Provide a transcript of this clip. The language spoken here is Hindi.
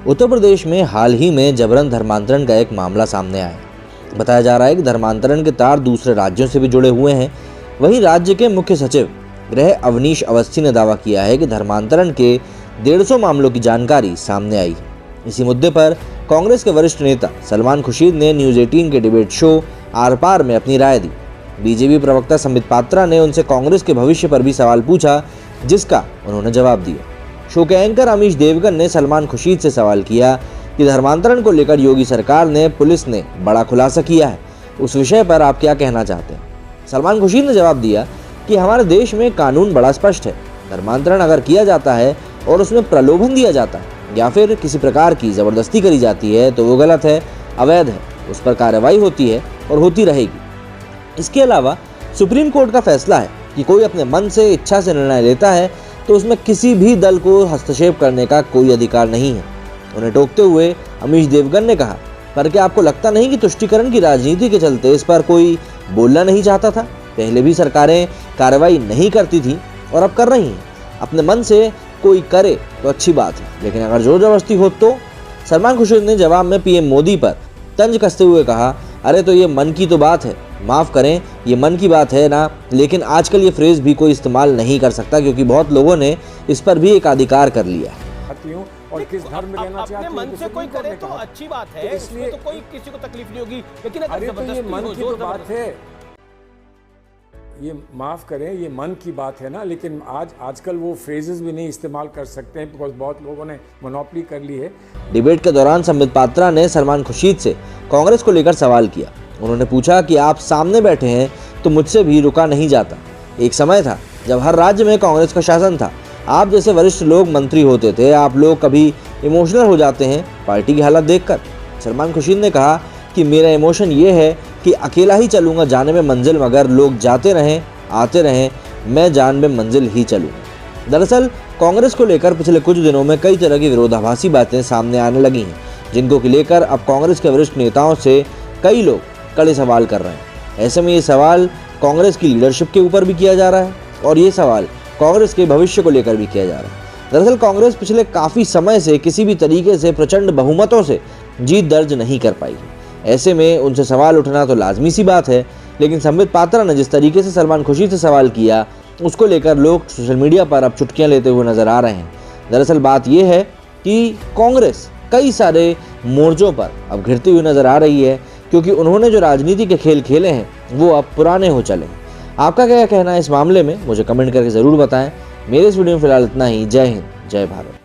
उत्तर प्रदेश में हाल ही में जबरन धर्मांतरण का एक मामला सामने आया है। बताया जा रहा है कि धर्मांतरण के तार दूसरे राज्यों से भी जुड़े हुए हैं। वहीं राज्य के मुख्य सचिव गृह अवनीश अवस्थी ने दावा किया है कि धर्मांतरण के 150 मामलों की जानकारी सामने आई। इसी मुद्दे पर कांग्रेस के वरिष्ठ नेता सलमान खुर्शीद ने न्यूज़ 18 के डिबेट शो आर पार में अपनी राय दी। बीजेपी प्रवक्ता संबित पात्रा ने उनसे कांग्रेस के भविष्य पर भी सवाल पूछा, जिसका उन्होंने जवाब दिया। शो के एंकर अमीश देवगन ने सलमान खुर्शीद से सवाल किया कि धर्मांतरण को लेकर योगी सरकार ने, पुलिस ने बड़ा खुलासा किया है, उस विषय पर आप क्या कहना चाहते हैं। सलमान खुर्शीद ने जवाब दिया कि हमारे देश में कानून बड़ा स्पष्ट है। धर्मांतरण अगर किया जाता है और उसमें प्रलोभन दिया जाता है या फिर किसी प्रकार की ज़बरदस्ती करी जाती है तो वो गलत है, अवैध है, उस पर कार्रवाई होती है और होती रहेगी। इसके अलावा सुप्रीम कोर्ट का फैसला है कि कोई अपने मन से, इच्छा से निर्णय लेता है तो उसमें किसी भी दल को हस्तक्षेप करने का कोई अधिकार नहीं है। उन्हें टोकते हुए अमीश देवगन ने कहा, पर क्या आपको लगता नहीं कि तुष्टीकरण की राजनीति के चलते इस पर कोई बोलना नहीं चाहता था? पहले भी सरकारें कार्रवाई नहीं करती थी और अब कर रही हैं। अपने मन से कोई करे तो अच्छी बात है, लेकिन अगर जोर जबरदस्ती हो तो। सलमान खुर्शीद ने जवाब में पीएम मोदी पर तंज कसते हुए कहा, अरे तो ये मन की तो बात है, माफ़ करें, ये मन की बात है ना, लेकिन आजकल ये फ्रेज भी कोई इस्तेमाल नहीं कर सकता क्योंकि बहुत लोगों ने इस पर भी एकाधिकार कर लिया है। और किस धर्म में रहना चाहती हूं, मन से कोई करे तो अच्छी बात है, तो इसलिए तो कोई किसी को तकलीफ नहीं होगी। लेकिन अगर ये मन की तो बात है, ये माफ करें, ये मन की बात है ना, लेकिन आजकल वो फ्रेजेस भी नहीं इस्तेमाल कर सकते हैं बिकॉज बहुत लोगों ने मोनोपोली कर ली है। डिबेट के दौरान संबित पात्रा ने सलमान खुर्शीद से कांग्रेस को लेकर सवाल किया। उन्होंने पूछा कि आप सामने बैठे हैं तो मुझसे भी रुका नहीं जाता। एक समय था जब हर राज्य में कांग्रेस का शासन था। आप जैसे वरिष्ठ लोग मंत्री होते थे, आप लोग कभी इमोशनल हो जाते हैं पार्टी की हालत देखकर। सलमान खुर्शीद ने कहा कि मेरा इमोशन ये है कि अकेला ही चलूंगा जाने में मंजिल, मगर लोग जाते रहें आते रहें, मैं जान में मंजिल ही चलूँगा। दरअसल कांग्रेस को लेकर पिछले कुछ दिनों में कई तरह की विरोधाभासी बातें सामने आने लगी हैं, जिनको लेकर अब कांग्रेस के वरिष्ठ नेताओं से कई लोग कड़े सवाल कर रहे हैं। ऐसे में ये सवाल कांग्रेस की लीडरशिप के ऊपर भी किया जा रहा है और ये सवाल कांग्रेस के भविष्य को लेकर भी किया जा रहा है। दरअसल कांग्रेस पिछले काफ़ी समय से किसी भी तरीके से प्रचंड बहुमतों से जीत दर्ज नहीं कर पाई है। ऐसे में उनसे सवाल उठना तो लाजमी सी बात है, लेकिन संबित पात्रा ने जिस तरीके से सलमान खुर्शीद से सवाल किया, उसको लेकर लोग सोशल मीडिया पर अब चुटकियाँ लेते हुए नजर आ रहे हैं। दरअसल बात यह है कि कांग्रेस कई सारे मोर्चों पर अब घिरती हुई नजर आ रही है, क्योंकि उन्होंने जो राजनीति के खेल खेले हैं वो अब पुराने हो चले हैं। आपका क्या कहना है इस मामले में, मुझे कमेंट करके ज़रूर बताएं। मेरे इस वीडियो में फिलहाल इतना ही। जय हिंद, जय भारत।